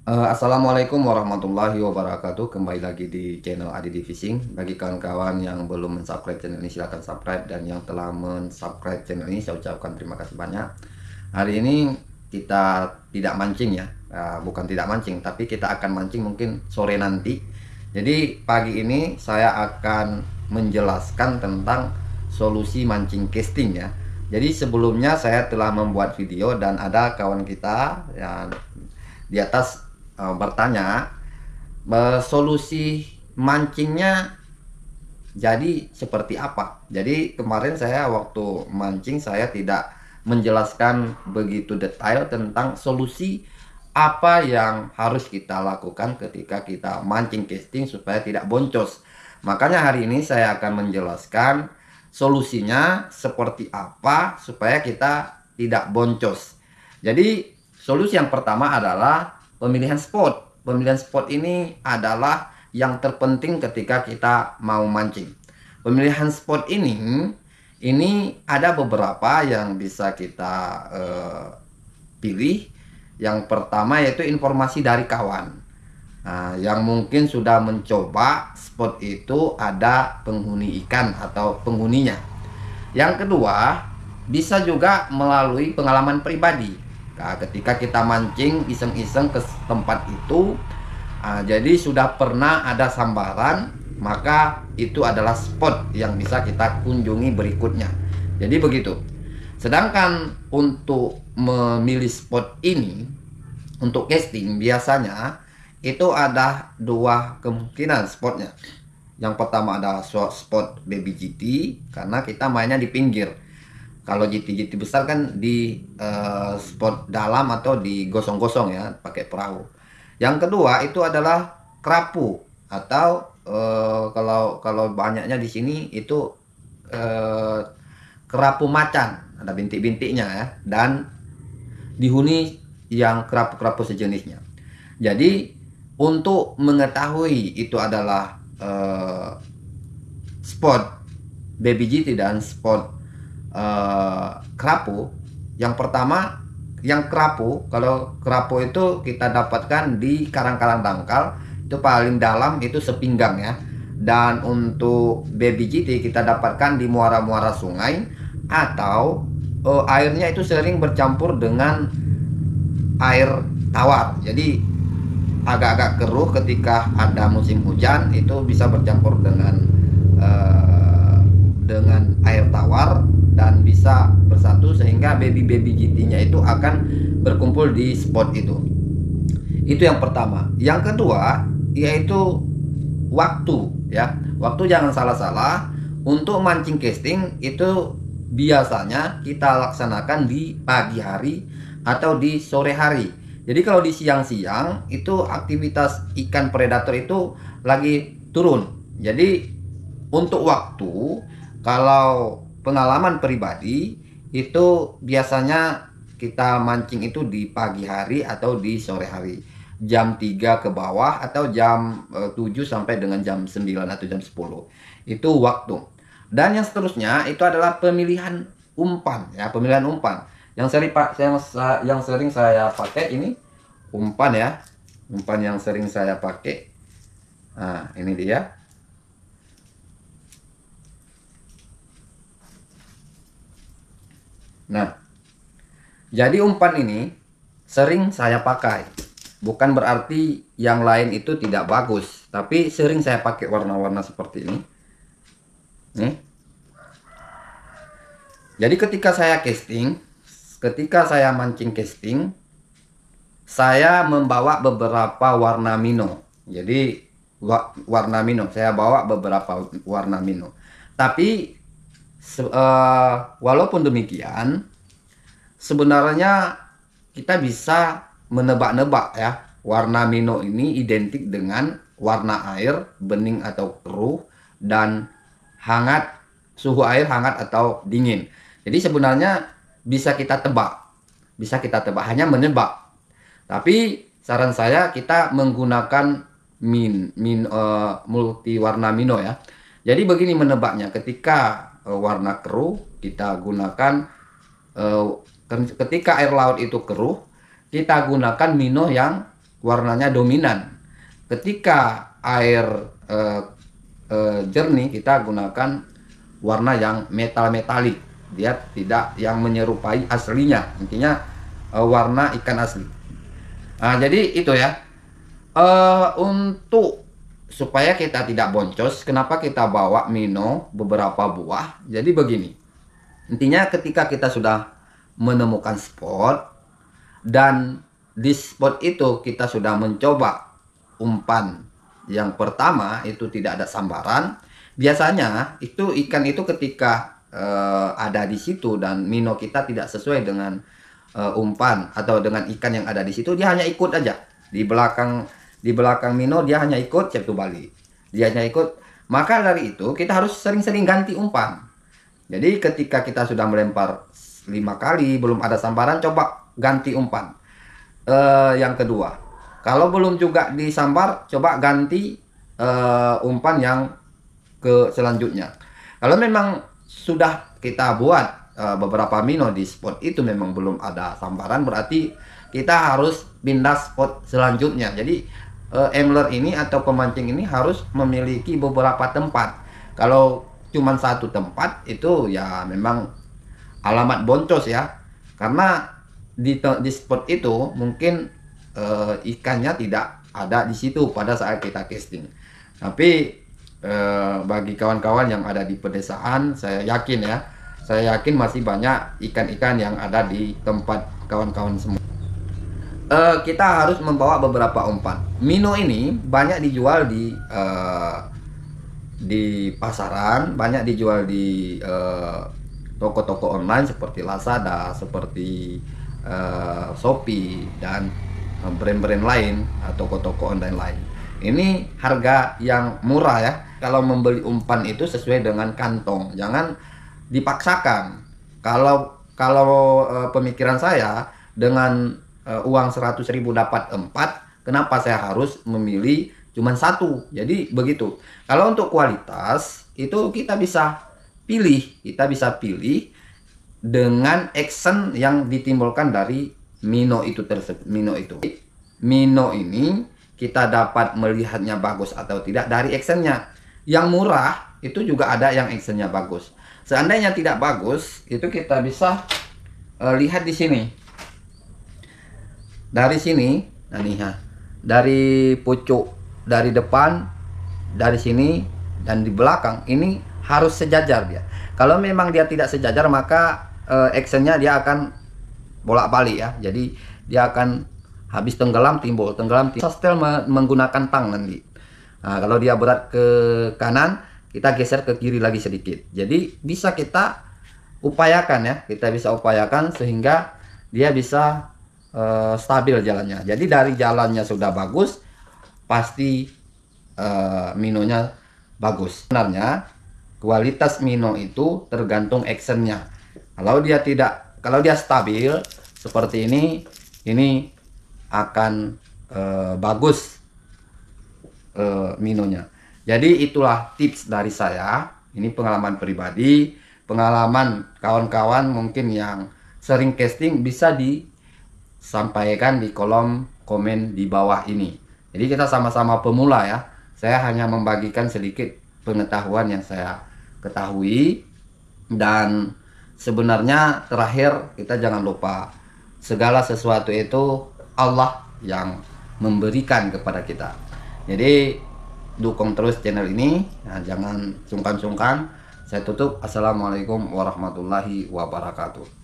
Assalamualaikum warahmatullahi wabarakatuh. Kembali lagi di channel Adi Fishing. Bagi kawan-kawan yang belum mensubscribe channel ini, silahkan subscribe. Dan yang telah mensubscribe channel ini, saya ucapkan terima kasih banyak. Hari ini kita tidak mancing ya, bukan tidak mancing, tapi kita akan mancing mungkin sore nanti. Jadi pagi ini saya akan menjelaskan tentang solusi mancing casting ya. Jadi sebelumnya saya telah membuat video dan ada kawan kita yang di atas bertanya solusi mancingnya jadi seperti apa. Jadi kemarin saya waktu mancing saya tidak menjelaskan begitu detail tentang solusi apa yang harus kita lakukan ketika kita mancing casting supaya tidak boncos. Makanya hari ini saya akan menjelaskan solusinya seperti apa supaya kita tidak boncos. Jadi solusi yang pertama adalah pemilihan spot. Pemilihan spot ini adalah yang terpenting ketika kita mau mancing. Pemilihan spot ini ada beberapa yang bisa kita pilih. Yang pertama yaitu informasi dari kawan. Nah, yang mungkin sudah mencoba spot itu ada penghuni ikan atau penghuninya. Yang kedua, bisa juga melalui pengalaman pribadi. Nah, ketika kita mancing iseng-iseng ke tempat itu, jadi sudah pernah ada sambaran, maka itu adalah spot yang bisa kita kunjungi berikutnya. Jadi begitu. Sedangkan untuk memilih spot ini untuk casting biasanya itu ada dua kemungkinan spotnya. Yang pertama ada spot baby GT karena kita mainnya di pinggir. Kalau GT besar kan di spot dalam atau di gosong-gosong ya, pakai perahu. Yang kedua itu adalah kerapu atau kalau banyaknya di sini itu kerapu macan, ada bintik-bintiknya ya, dan dihuni yang kerapu-kerapu sejenisnya. Jadi untuk mengetahui itu adalah spot baby GT dan spot kerapu, yang pertama yang kerapu, kalau kerapu itu kita dapatkan di karang-karang dangkal, itu paling dalam itu sepinggang ya. Dan untuk baby GT kita dapatkan di muara-muara sungai atau airnya itu sering bercampur dengan air tawar, jadi agak-agak keruh ketika ada musim hujan, itu bisa bercampur dengan air tawar dan bisa bersatu sehingga baby GT-nya itu akan berkumpul di spot itu. Itu yang pertama. Yang kedua yaitu waktu ya. Waktu jangan salah-salah. Untuk mancing casting itu biasanya kita laksanakan di pagi hari atau di sore hari. Jadi kalau di siang-siang itu aktivitas ikan predator itu lagi turun. Jadi untuk waktu, kalau pengalaman pribadi itu biasanya kita mancing itu di pagi hari atau di sore hari, jam 3 ke bawah atau jam 7 sampai dengan jam 9 atau jam 10. Itu waktu. Dan yang seterusnya itu adalah pemilihan umpan ya, pemilihan umpan. Yang sering saya pakai ini umpan ya. Umpan yang sering saya pakai. Nah, ini dia. Nah, jadi umpan ini sering saya pakai. Bukan berarti yang lain itu tidak bagus, tapi sering saya pakai warna-warna seperti ini. Nih. Jadi ketika saya casting, ketika saya mancing casting, saya membawa beberapa warna mino. Jadi warna mino, saya bawa beberapa warna mino. Tapi walaupun demikian, sebenarnya kita bisa menebak-nebak ya, warna mino ini identik dengan warna air bening atau keruh dan hangat, suhu air hangat atau dingin. Jadi sebenarnya bisa kita tebak, hanya menebak. Tapi saran saya kita menggunakan multi warna mino ya. Jadi begini menebaknya, ketika warna keruh kita gunakan ketika air laut itu keruh, kita gunakan mino yang warnanya dominan. Ketika air jernih, kita gunakan warna yang metalik. Dia tidak yang menyerupai aslinya, intinya warna ikan asli. Nah, jadi itu ya, untuk supaya kita tidak boncos, kenapa kita bawa mino beberapa buah. Jadi begini, intinya ketika kita sudah menemukan spot, dan di spot itu kita sudah mencoba umpan yang pertama, itu tidak ada sambaran. Biasanya itu ikan itu ketika ada di situ dan mino kita tidak sesuai dengan umpan atau dengan ikan yang ada di situ, dia hanya ikut aja di belakang mino, dia hanya ikut cepu balik, dia hanya ikut. Maka dari itu kita harus sering-sering ganti umpan. Jadi ketika kita sudah melempar 5 kali belum ada sambaran, coba ganti umpan. Yang kedua, kalau belum juga disambar, coba ganti umpan yang ke selanjutnya. Kalau memang sudah kita buat beberapa mino di spot itu memang belum ada sambaran, berarti kita harus pindah spot selanjutnya. Jadi angler ini atau pemancing ini harus memiliki beberapa tempat. Kalau cuma satu tempat itu ya memang alamat boncos ya, karena di spot itu mungkin ikannya tidak ada di situ pada saat kita casting. Tapi bagi kawan-kawan yang ada di pedesaan, saya yakin masih banyak ikan-ikan yang ada di tempat kawan-kawan semua. Kita harus membawa beberapa umpan. Mino ini banyak dijual di pasaran, banyak dijual di toko-toko online seperti Lazada, seperti Shopee, dan brand-brand lain, toko-toko online lain. Ini harga yang murah ya. Kalau membeli umpan itu sesuai dengan kantong, jangan dipaksakan. Kalau pemikiran saya, dengan uang 100.000 dapat 4, kenapa saya harus memilih cuma satu? Jadi begitu. Kalau untuk kualitas itu kita bisa pilih dengan action yang ditimbulkan dari mino itu tersebut. Mino ini kita dapat melihatnya bagus atau tidak dari actionnya. Yang murah itu juga ada yang actionnya bagus. Seandainya tidak bagus, itu kita bisa lihat di sini. Dari sini, nah nih ya, dari pucuk, dari depan, dari sini, dan di belakang ini harus sejajar dia. Kalau memang dia tidak sejajar, maka actionnya dia akan bolak-balik ya. Jadi dia akan habis tenggelam timbul. Setel menggunakan tang nanti. Nah, kalau dia berat ke kanan, kita geser ke kiri lagi sedikit. Jadi bisa kita upayakan ya, sehingga dia bisa stabil jalannya. Jadi dari jalannya sudah bagus, pasti minonya bagus. Sebenarnya kualitas mino itu tergantung actionnya. Kalau dia stabil seperti ini akan bagus minonya. Jadi itulah tips dari saya. Ini pengalaman pribadi, pengalaman kawan-kawan mungkin yang sering casting, bisa disampaikan di kolom komen di bawah ini. Jadi kita sama-sama pemula ya. Saya hanya membagikan sedikit pengetahuan yang saya ketahui. Dan sebenarnya terakhir, kita jangan lupa, segala sesuatu itu Allah yang memberikan kepada kita. Jadi dukung terus channel ini, nah, jangan sungkan-sungkan. Saya tutup. Assalamualaikum warahmatullahi wabarakatuh.